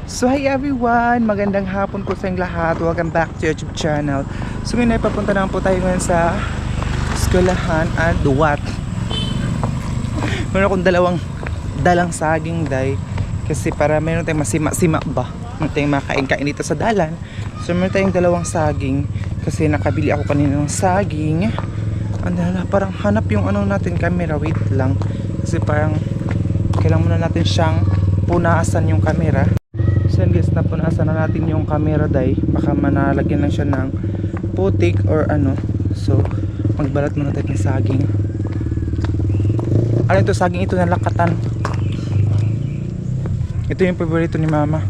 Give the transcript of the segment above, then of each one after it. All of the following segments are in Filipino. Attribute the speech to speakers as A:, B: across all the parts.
A: So hi everyone! Magandang hapon po sa inyong lahat. Welcome back to YouTube channel. So ngayon ay papunta naman po tayo ngayon sa eskwelahan at duwat. Meron akong dalang saging day. Kasi para meron tayong masima-sima ba? Meron tayong makain-kain dito sa dalan. So meron tayong dalawang saging. Kasi nakabili ako kanina ng saging. Parang hanap yung ano natin camera. Wait lang. Kasi parang kailangan muna natin siyang punaasan yung camera. So guys, napunasan na natin yung camera day. Baka manalagyan lang siya ng putik or ano. So magbalat muna tayo ng saging. Ano ito? Saging ito na lakatan. Ito yung paborito ni mama.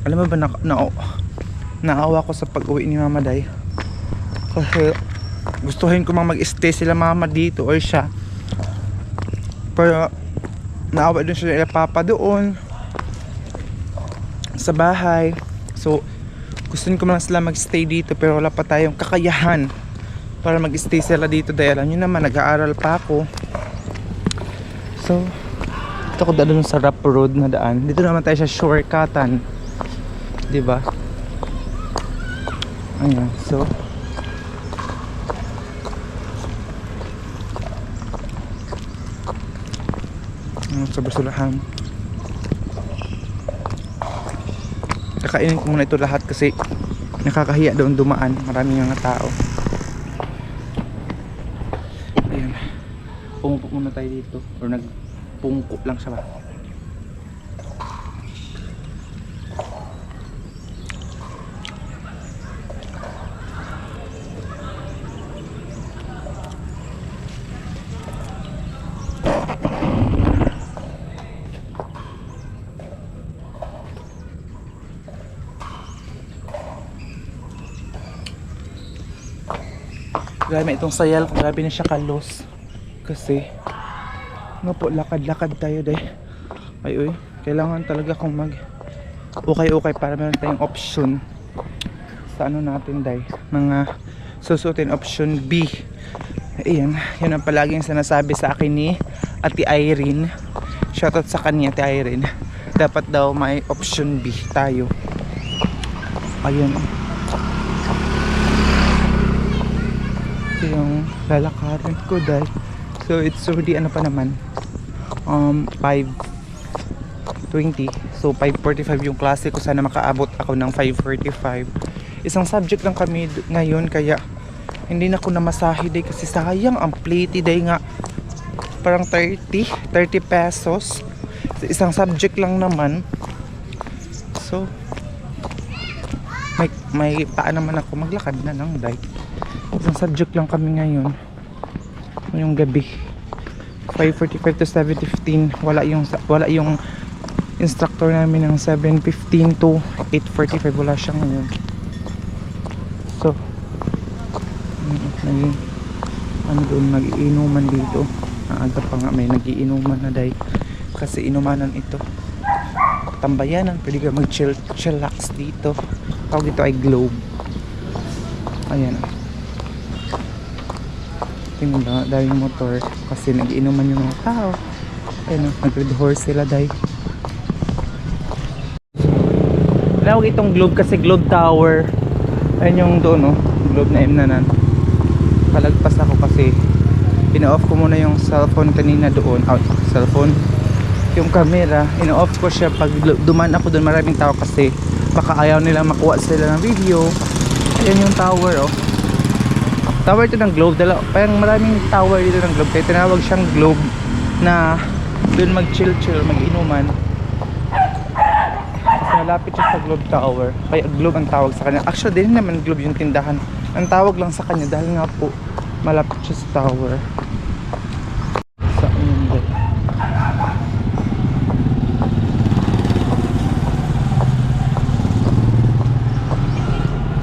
A: Alam mo ba naawa ko sa pag-uwi ni mama day. Kasi gustuhin ko mag-stay sila mama dito or siya. Pero naawa din siya nila papa doon sa bahay. So gusto ko lang sila magstay dito pero wala pa tayong kakayahan para magstay sila dito dahil alam nyo naman nag-aaral pa ako. So ito ko daan sa rough road na daan. Dito naman tayo sa shortcutan, diba? Ayan, so sa basurahan. Kakainin ko muna ito lahat kasi nakakahiya doon dumaan, maraming mga tao. Ayan, pumupo muna tayo dito or nagpungko lang siya ba. Grabe itong sayal, grabe na siya kalos. Kasi nga po, lakad-lakad tayo day. Ay uy, kailangan talaga kong mag ukay-ukay para meron tayong option sa ano natin day. Mga susutin option B. Ayan, yun ang palaging sinasabi sa akin ni Ate Irene. Shoutout sa kanya, Ate Irene. Dapat daw may option B tayo. Ayun. Yung lalakarin ko dahil so it's already ano pa naman 5:20, so 5:45 yung klase ko. Sana makaabot ako ng 5:45. Isang subject lang kami ngayon kaya hindi na ako namasahe day kasi sayang ang plate day nga, parang 30 pesos isang subject lang naman. So may paan naman ako, maglakad na lang day. Isang subject lang kami ngayon ngayong gabi, 5:45 to 7:15. wala yung instructor namin ng 7:15 to 8:45. wala siya ngayon. So ano doon, nag-iinuman dito. Aga pa nga may nag-iinuman na day kasi inumanan ito, tambayanan, pwede ka mag-chillax dito. Tawag ito ay Globe. Ayan, tingnan ba, daming motor kasi nag-iinuman yung mga tao. Ayun, nag-red horse sila day. Tawag itong Globe kasi Globe Tower. Ayun yung doon, no? Globe na M-nanan. Palagpas ako kasi ina-off ko muna yung cellphone kanina doon. Cellphone, yung camera ina-off ko siya pag duman ako doon. Maraming tao kasi baka ayaw nila makuha sila ng video. Ayun yung tower, oh. Tower ito ng Globe. Parang maraming tower dito ng Globe kaya tinawag siyang Globe, na doon mag-chill, mag-inuman. Kasi malapit siya sa Globe Tower kaya Globe ang tawag sa kanya. Actually din naman Globe yung tindahan, ang tawag lang sa kanya dahil nga po malapit siya sa tower. Sa inyo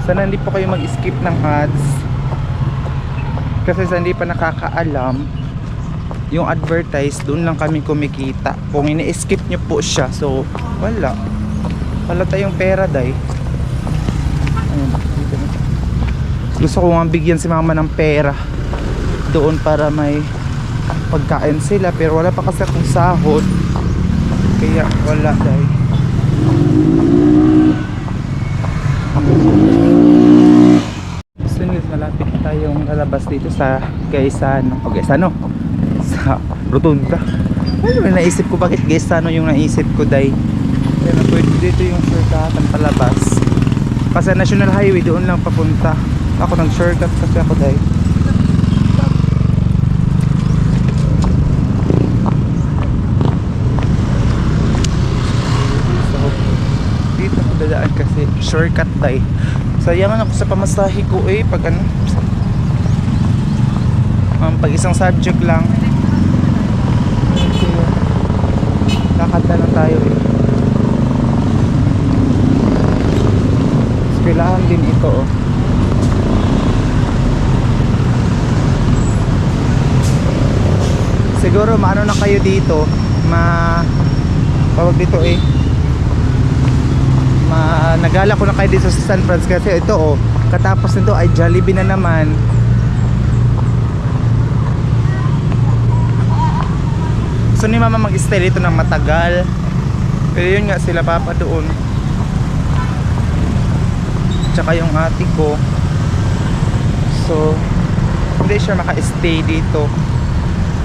A: sana hindi po kayo mag-skip ng ads kasi sa hindi pa nakakaalam, yung advertise doon lang kami kumikita. Kung ini-skip nyo po siya, so wala tayong pera day. Ayun, dito na. Gusto ko nga bigyan si mama ng pera doon para may pagkain sila pero wala pa kasi akong sahod kaya wala day. Sunod, malapit tayong lalabas dito sa Gaisano. O Gaisano? Sa Rotunda. Ano may naisip ko, bakit Gaisano yung naisip ko, day? Pero pwede dito yung shortcutan palabas. Kasi National Highway, doon lang papunta. Ako nag-shortcut kasi ako, day. So, dito ako dadaan kasi shortcut, day. Sayangan ako sa pamasahe ko pag ano, pag isang subject lang. Lakad na lang tayo Kailangan din ito Siguro maano na kayo dito, tawag dito nagala ko na kayo dito sa San Francisco kasi ito katapos nito ay Jollibee na naman. So ni mama mag-stay dito ng matagal, pero yun nga sila papa doon tsaka yung ate ko, so hindi siya maka-stay dito,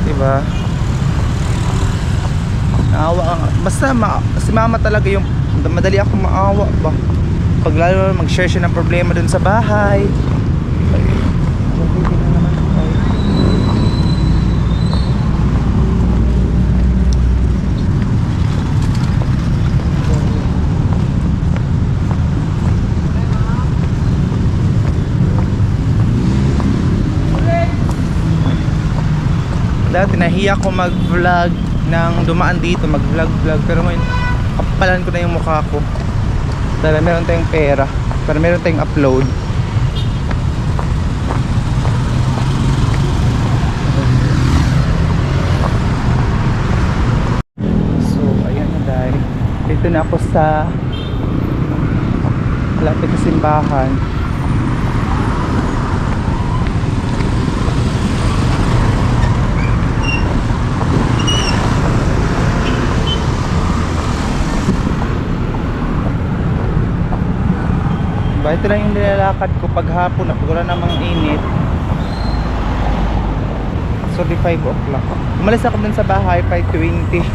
A: diba? Naawa basta si mama talaga yung madali ako maawa ba pag lalo mag-share siya ng problema dun sa bahay. Dati nahiya ko mag-vlog nang dumaan dito, mag-vlog, pero ngayon kapalan ko na yung mukha ko dahil meron tayong pera, para meron tayong upload. So ayan na dahil dito na ako sa lapit na simbahan. Ito lang yung nilalakad ko pag hapon na pag wala namang init. So 5 o'clock. Umalis ako dun sa bahay 5:20.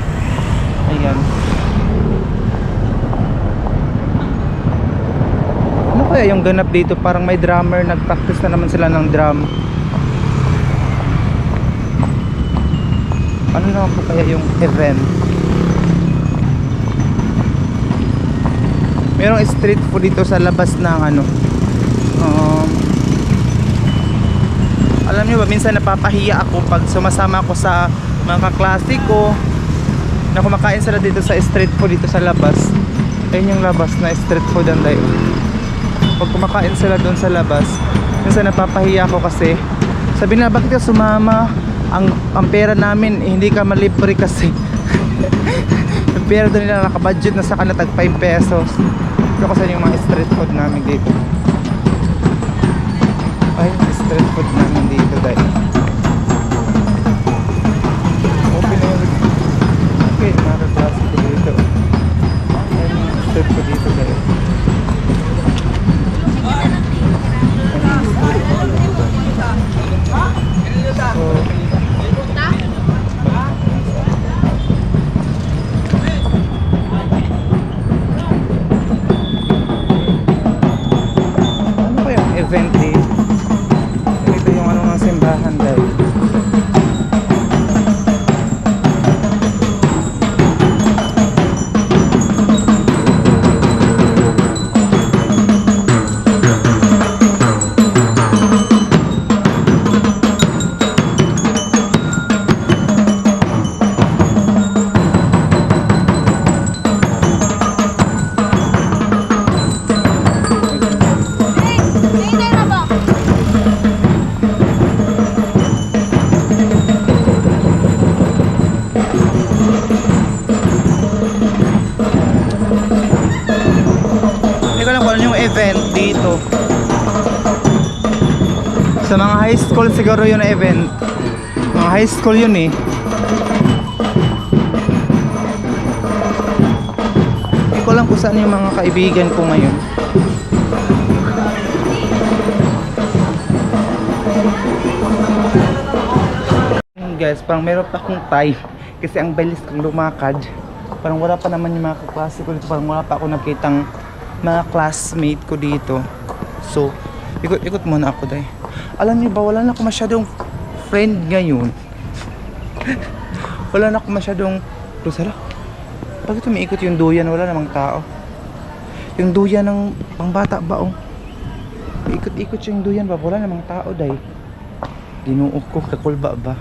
A: Ayan. Ano kaya yung ganap dito? Parang may drummer, nag-practice na naman sila ng drum. Ano naman po kaya yung event? Merong street food dito sa labas ng ano. Alam niyo ba, minsan napapahiya ako pag sumasama ako sa mga kaklase ko na kumakain sila dito sa street food dito sa labas. Ayun yung labas na street food ang dayo. Pag kumakain sila doon sa labas, minsan napapahiya ako kasi sabi nila, bakit ka sumama? Ang pera namin hindi ka malibre kasi. Ang pera doon nila nakabudget na sa kanatag 5 pesos. Pero kasi yung mga street food namin dito, ay street food namin dito dahil open na yung okay, nakaklase ko dito. Ay yung street food dito dahil event dito. Ito yung ano ng simbahan dahil event dito. Sa mga high school siguro yun na event. Mga high school yun ko alam kung saan yung mga kaibigan ko ngayon. Guys, parang meron pa akong time kasi ang bilis kong lumakad. Parang wala pa naman yung mga kaklase ko dito. Parang wala pa ako nakitang mga classmate ko dito. So, ikot-ikot muna ako dahil. Alam niyo ba, wala na ako masyadong friend ngayon. Wala na ako masyadong... Rosala, bakit umiikot yung duyan? Wala namang tao. Yung duyan ng pangbata ba, oh. Ikot-ikot yung duyan ba? Wala namang tao dahil. Ginuok ko, kakulba ba?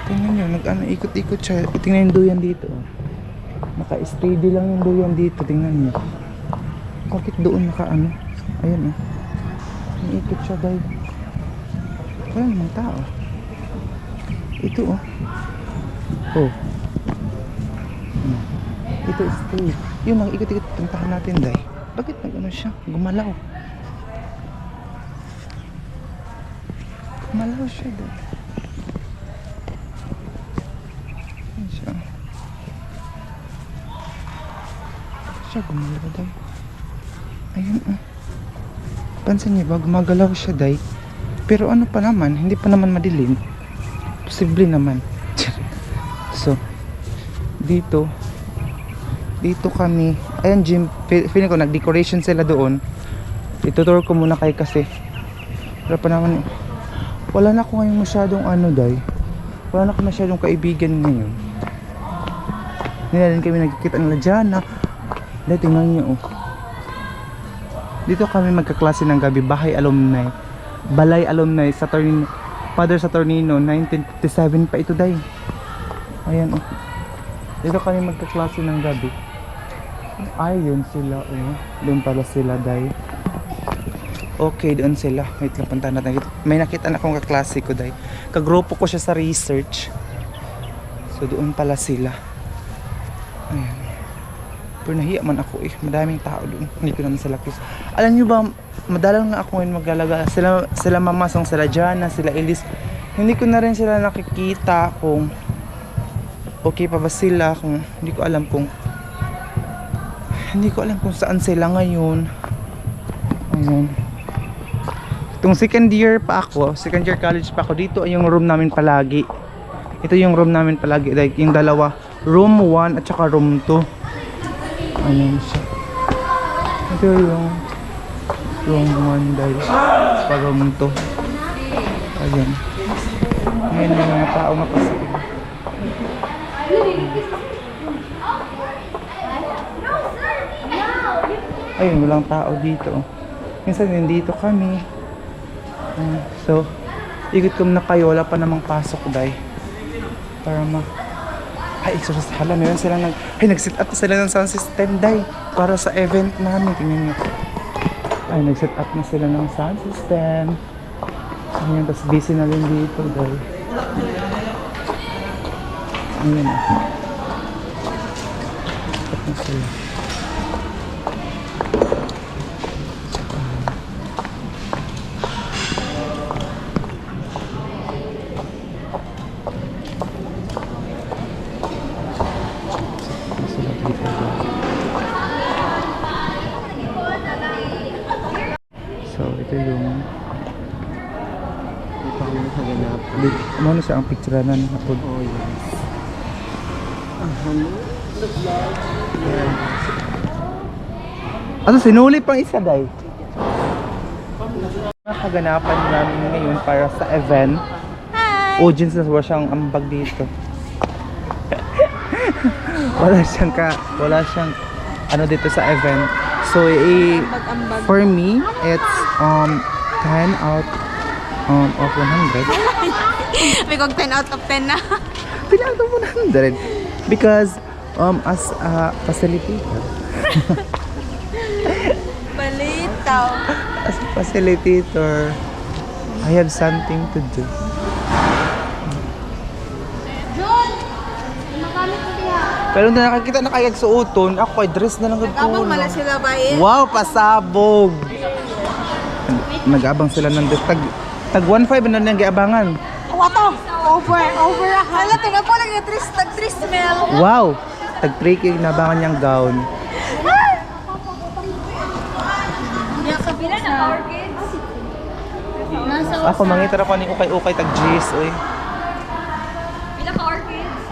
A: Tingnan nyo, nag-ano, ikot-ikot siya. Tingnan yung duyan dito. Naka-steady lang yung duyan dito. Tingnan nyo. Bakit doon naka-ano? Ayan, oh. Ikot siya dahil. Wala namang tao. Ito, oh. Oh. Ito, stay. Yung mga ikot-ikot, puntahan natin dahil. Bakit nag-ano siya? Gumalaw. Gumalaw siya dahil. Siya gumalaw day. Ayun, pansin niyo ba, gumagalaw siya day. Pero ano pa naman, hindi pa naman madilim. Posible naman. So, dito kami. Ayan, gym. Feeling ko nag-decoration sila doon. Ituturo ko muna kayo kasi wala pa naman. Wala na ako ngayon masyadong ano day. Wala na ako masyadong kaibigan ngayon. Hindi na rin kami nagkikita nila dyan na. Dahil tingnan nyo, oh. Dito kami magkaklase ng gabi. Bahay alumni. Balay alumni. Father Saturnino. 1957 pa ito, day. Ayan, oh. Dito kami magkaklase ng gabi. Ay, yun sila, oh. Doon pala sila, day. Okay, doon sila. Wait lang, punta natin. May nakita na akong kaklase ko, day. Kagrupo ko siya sa research. So, doon pala sila. Ayan. Pero nahiya man ako eh. Madaming tao doon. Hindi ko naman sila close. Alam nyo ba, madalang na ako ngayon maglalaga. Sila Mamasong, sila Jana, sila Elise. Hindi ko na rin sila nakikita kung okay pa ba sila. Kung hindi ko alam kung saan sila ngayon. Ayun. Itong second year pa ako, second year college pa ako, dito ay yung room namin palagi. Ito yung room namin palagi. Like yung dalawa. Room 1 at saka room 2. Ayan siya. Ito yung room 1 dahil sa room 2. Ayan. Ngayon yung mga tao nga kasi. Ayun, walang tao dito. Minsan din dito kami. So, ikot ko na kayo. Wala pa namang pasok dahil. Para ay, exercise. Hala, meron sila nag-set up sila ng sound system, day. Para sa event namin. Tingnan nyo. Ay, nag-set up na sila ng sound system. Ayan, tapos busy na rin dito, day. Ayan. Set na sila. So, ito yung ano siya ang picturean na po.
B: Oh, yes.
A: Ano, sinuli pang isa, day? Mga kaganapan namin ngayon para sa event. Hi! Audience na wala siyang ambag dito. wala siyang ano dito sa event. So, for me, it's 10 out of 100.
C: May kong 10 out of 10 na.
A: 10 out of 100. Because as a facilitator.
C: Balitaw.
A: As a facilitator, I have something to do.
C: John! Magamit ko diya.
A: Pero na nakakita na kayag suoton, ako ay dress na lang
C: Nag-abang mala sila ba eh?
A: Wow, pasabog! Nag-abang sila ng dress. Tag 1.5 na lang giabangan.
C: Wato! Over. Hala, tingnan po lang yung tag-3 smell.
A: Wow! tag 3K nabangan niyang gown.
C: Kabila na Power Kids. Nasa
A: Ako mangita ko ni ukay-ukay tag G's oy.
C: Pila Power Kids.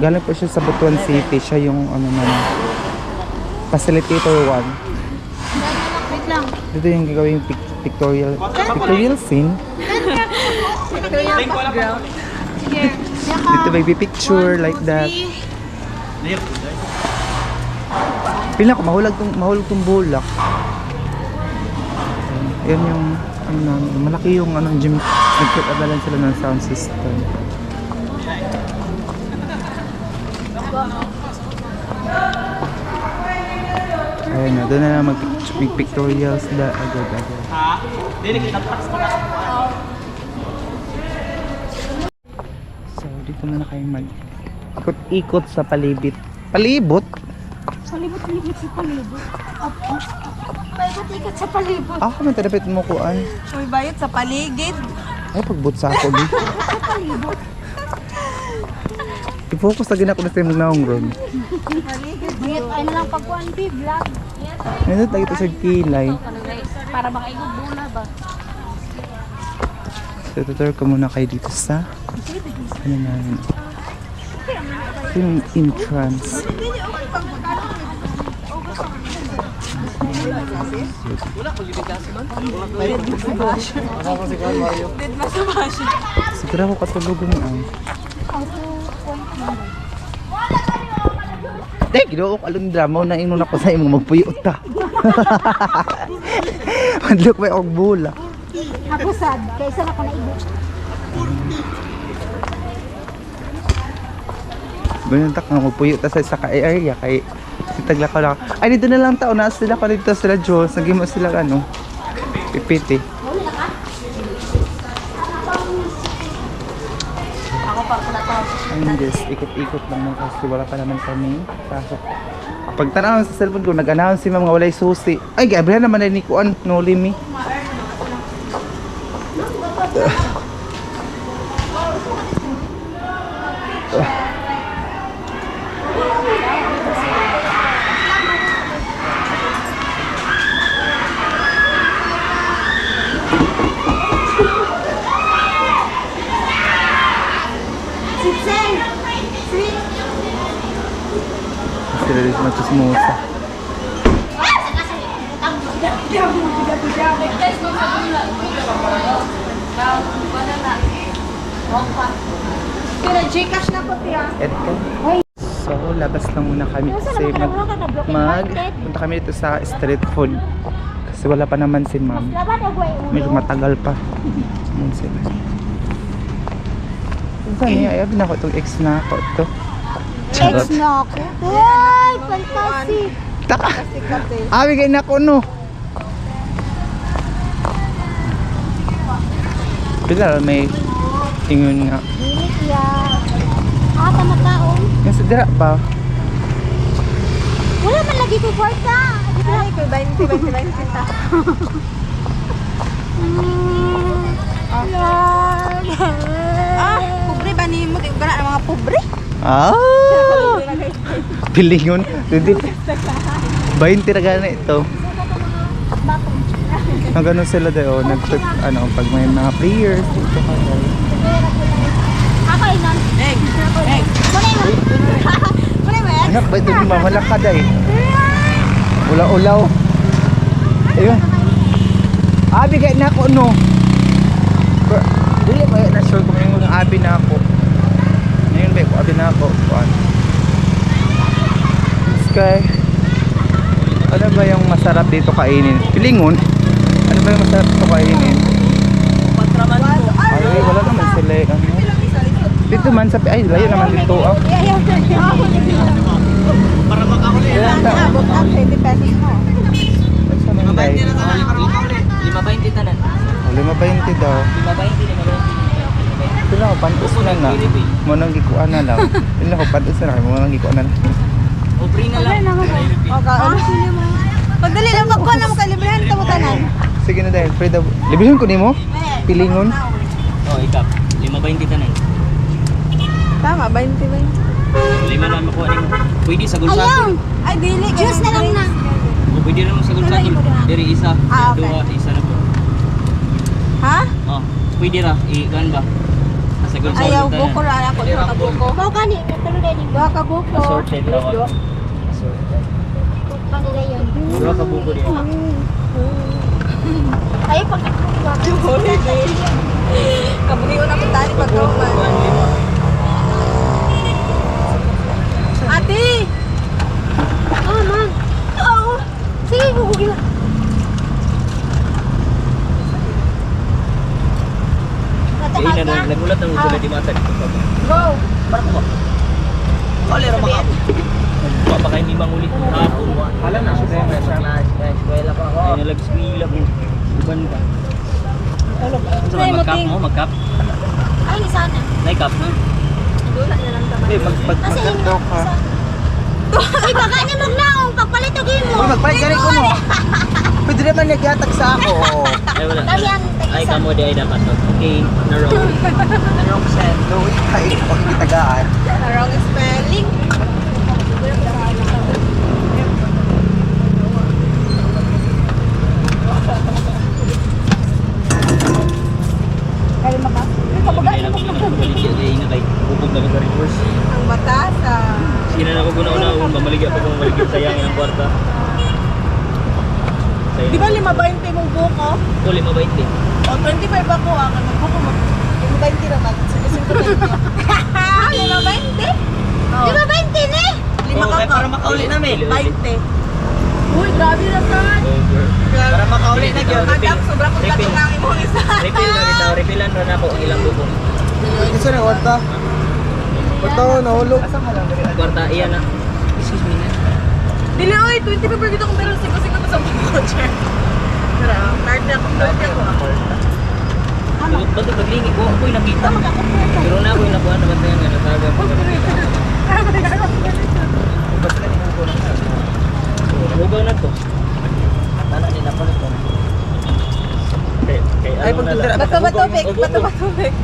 A: Galing po siya sa Butuan City, siya yung ano naman. Facilitator 1.
C: Wait lang.
A: Dito yung gagawin pictorial scene.
C: Sige.
A: Dito may picture like that. Pila ko mahulog tong bulak. Yan yung ano, malaki yung ano gym. Nagkakabalan sila ng sound system. Ayun na, doon na lang mag-pictorials da agad-agad. So, dito muna kayo mag-ikot sa palibot. Palibot?
C: Palibot sa palibot. Opo. Palibot sa palibot.
A: Ako man tarapit mo kuan.
C: May bayot sa paligid.
A: Ay, pagbot sa ako, di.
C: Palibot.
A: I-focus na ginako na sa yung naong ron.
C: Paligid. Bayot ay na lang pagkuhan, vlog.
A: Nandito tayo sa kilay.
C: Para makaigog bula ba?
A: So, tutor ko muna kayo dito sa ano namin. Ito yung entrance. Siguro ako katulog ang Dek, ginoo ko alundra mo na inuna ko sa imong magpuyo ta. Madlok may og bula.
C: Ako sad, kaysa na ko na ibo.
A: Banyak nga magpuyo ta sa ka area kay si tagla ko lang. Ay dito na lang tao na sila pa dito sila Diyos. Nagimo sila ano. Pipiti.
C: Ako pa ko na to.
A: Ayun guys, ikot-ikot lang mo kasi wala pa naman kami. Pasok. Pag tanaw sa cellphone ko, nag-announce si mga walay susi. Ay, gabrihan naman na ni Kuan, no limi. Sila dito magchismosa.
C: Pero Gcash na po tiya.
A: Edka. So, labas lang muna kami kasi punta kami dito sa street food. Kasi wala pa naman si ma'am. Medyo matagal pa. Ayan sila. Saan niya? Ayaw na ako itong ex na ako ito.
C: Ex na ako. Ay, fantastic.
A: Taka! Abi kayo na ako no. Bila may ingon nga.
C: Dilit ya. Ata na taon.
A: Yung sa dira ba?
C: Wala man lagi ko kwarta. Ay, ko 20 ta. Pobre ba ni mo? Di ba na mga pobre?
A: Ah! Pilingon. Hindi. 20 na gana ito. Ang ganun sila dayo. Ano, pag may mga players dito ka dayo.
C: Ako inon. Egg. Muna yun. Muna yun.
A: Anak, ba ito yung mamalak ka dayo? Ulaw-ulaw. Ayun. Abi kaya na ako no. Dili ba na sure kung yung abi na ako. Ngayon ba ko abi na ako. Sky. Ano ba yung masarap dito kainin? Pilingon. Ano ba yung masarap dito kainin? Ay, wala naman sila eh. Ano? Dito man sa ay layo naman dito ah.
B: Para mag-akuli.
C: Abot ang 20 pesos mo.
A: Saan yung dahil?
B: 5.20 tanan.
A: 5.20 daw.
B: 5.20
A: Pila ko, pantos na na. Mo nang gikuan na lang. Pila ko, pantos na na. Mo nang gikuan na lang.
B: O free na lang.
C: Pagdali lang pagkuhan na mo kalibrahan ito mo tanan.
A: Sige na dahil, Frida. Libihin ko ni mo? Pilingon.
B: O, ikap. 5.20 tanan.
C: Tama, 20.
B: Lima na makuha nimo. Pwede sa gulsagol.
D: Ayaw!
C: Ay, dili.
D: Juice na lang na.
B: O pwede rin mo sa gulsagol. Diri isa,
C: Ah, okay.
B: dua, isa na po.
C: Ha?
B: Oh, pwede ra i-gan ba? Sa gulsagol.
C: Ayaw, buko ra ako. Duha ka buko.
D: Mau gani, katulad din.
C: Duha ka buko.
B: Assorted tawag. Assorted.
D: Panggayon.
B: Dua ka buko din.
D: Ay, pagkakagawa.
C: Kabuhiyo na puntahan pag Ate!
D: Oh, man. Oo. Sige, gugugin.
B: Kaya na nagulat ang sila di mata dito pa.
C: Go!
B: Para ko ba? Kali ra mga ako. Papakain ni mangulit ng hapon.
A: Hala na, siya na siya.
B: Eskwela pa ako. Ay nalag-eskwela ko. Uban ka. Sa
C: Ay,
B: magkap
C: muting.
B: mo, magkap.
D: Ay, ni sana.
B: Naikap.
C: Dula na lang naman.
A: Eh, magkakto ka.
D: Ay, baka niya magnaong. Pagpalitugin mo.
A: Uy, magpalit ka rin ko mo. Pwede naman nagyatag sa ako.
B: Ay wala.
D: Dami yan.
B: Ay kamo di ay dapat. Okay, narrow.
A: Anong sendo? Ay, pag kitagaan.
C: Wrong spelling. Kaya maka.
B: Ay lang ko balik ay na kay bubog na sa reverse.
C: Ang batasa.
B: Sina na ko guna-una mamaligya pa kung maligya sayang ang kwarta.
C: Di ba 5.20 mong buko?
B: Uli mabaiti.
C: O 25 ako ang ano buko mo. 5.20 naman. Sige, 5.20. 5.20?
D: Di ba 20 ni?
C: Lima ka
B: para makauli namin.
C: 20. Uy, grabe na saan.
B: Para makauli na gyud.
C: Madam, sobra kong katungang mo isa.
B: Refill na kita, refillan ra nako ang ilang buko.
A: Isa na, kwarta. Kwarta ko, nahulog.
B: Kwarta iyan na. Excuse me na.
C: Dili, oy, 25 pero dito kung meron 5 pa sa buko, chair. Pero, card na akong card ako.
B: Ba't paglingi ko ako'y nakita. Pero na ako'y nakuha naman tayo nga nasaga. Hugaw na to. Tana ni napalit ko.
A: Ay, pagtundira.
C: Bato, Bek. Bato, Bek.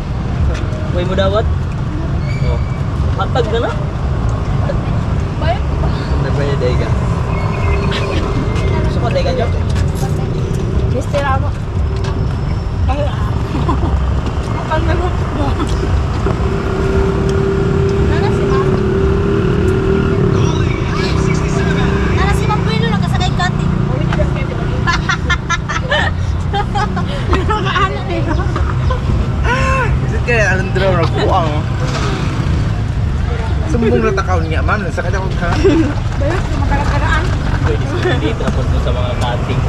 B: Huwag mo dawat? Oh. Hatag na na.
C: Bayad ko ba?
B: Nagbayad ay ka. Gusto ko day ka job?
C: Mister Amo. Pag nagot mo.
D: Nana si Ma'am. Nana si Ma'am Bueno nagkasakay kati. Pero maano eh.
A: Isit kaya, anong draw na buang. Sumbong na takaw niya, ma'am. Nasa kanya ko ka.
C: Bayad ko magkaraan.
B: Pwede sila dito punto sa mga cutting.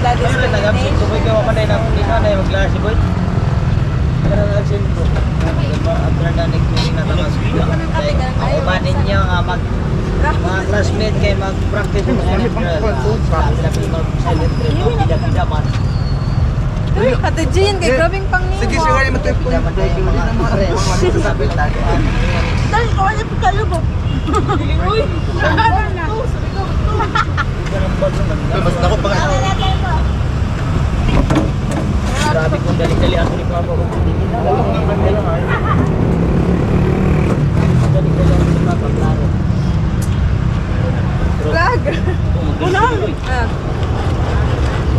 C: That is the name.
B: Boy ka mapanay na hindi ka na mag-glassy boy. Karang action ko. After na nag-turing na tamas. Ako ba ninyo mga classmate kayo mag-practice mo sa pila-pila man.
C: Uy, Ate Jean, kay grabing pang nimo.
A: Sige, sige, mag-tip ko.
C: Dahil ko wala pa kayo mo. Uy, ano na?
A: Mas ako pa nga.
B: Grabe kung dali-dali ako ni Papa ko. Dali-dali ako ni Papa, klaro.
C: Vlog.
B: Magaling ko
C: Ah.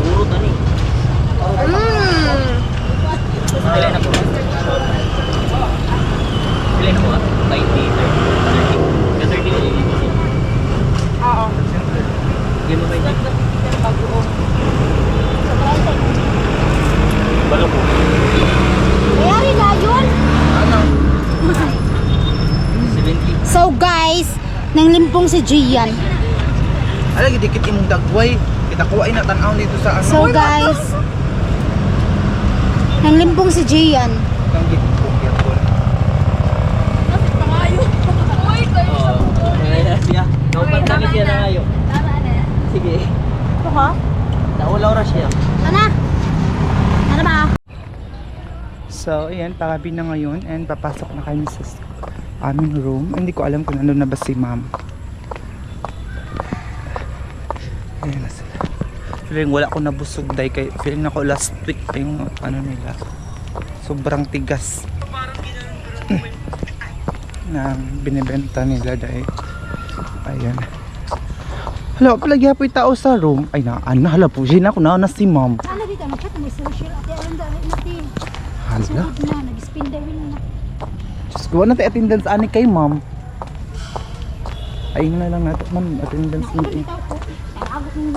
B: Urot ani. Dali na po. Dali na po ah. 20, 30. Ka 30 na yun.
C: Oo.
B: Hindi mo 20.
C: Bagoong.
B: Balo po.
D: Mayari na yun.
A: Ano?
B: 70.
D: So guys, nang limpong si Gian.
A: Alam, dikit imong dagway. Kita ko ay natanaw dito sa ano.
D: So guys, nang limpong si Gian.
A: Kang dikit ko.
C: Pangayo. Uy, kayo sa buko.
B: Ayan siya. Naupan kami siya na ngayon. Sige.
C: Ito ha?
B: Naulaw ra siya.
D: Ana? Ano ba?
A: So, ayan, pakabi na ngayon and papasok na kami sa aming room. Hindi ko alam kung ano na ba si ma'am. Ayan na sila. Feeling wala ko nabusog dahil feeling ako last week pa yung ano nila. Sobrang tigas. na binibenta nila dahil ayan. Hala, palagi po yung tao sa room. Ay na, hala po siya na ako na si ma'am.
D: Ano dito, nakat may social at alam dahil natin.
A: Hala.
D: Sugod na, nag-spin dahil na.
A: Diyos ko, natin attendance ani kay ma'am. Ayun na lang natin ma'am, attendance
D: Ano
A: ni.
D: dito po? Ang abot ng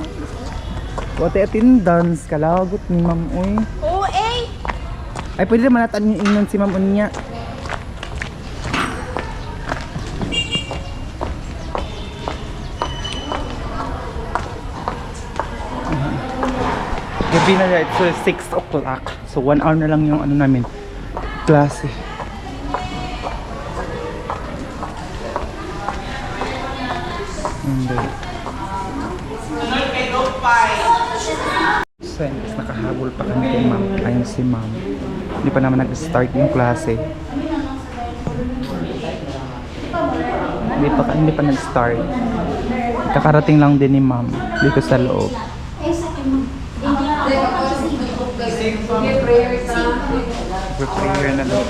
A: Wate attendance, kalagot ni ma'am, uy.
C: Oo, eh!
A: Ay, pwede naman natin yung ingnon si ma'am unya. Gabi na yan, it's 6 o'clock. So 1 hour na lang yung ano namin, klase. And then, so, is nakahabol pa kami kay ma'am. Ayun si ma'am. Hindi pa naman nag-start yung klase. Hindi pa nag-start. Kakarating lang din ni ma'am dito sa loob. Prepare na lang.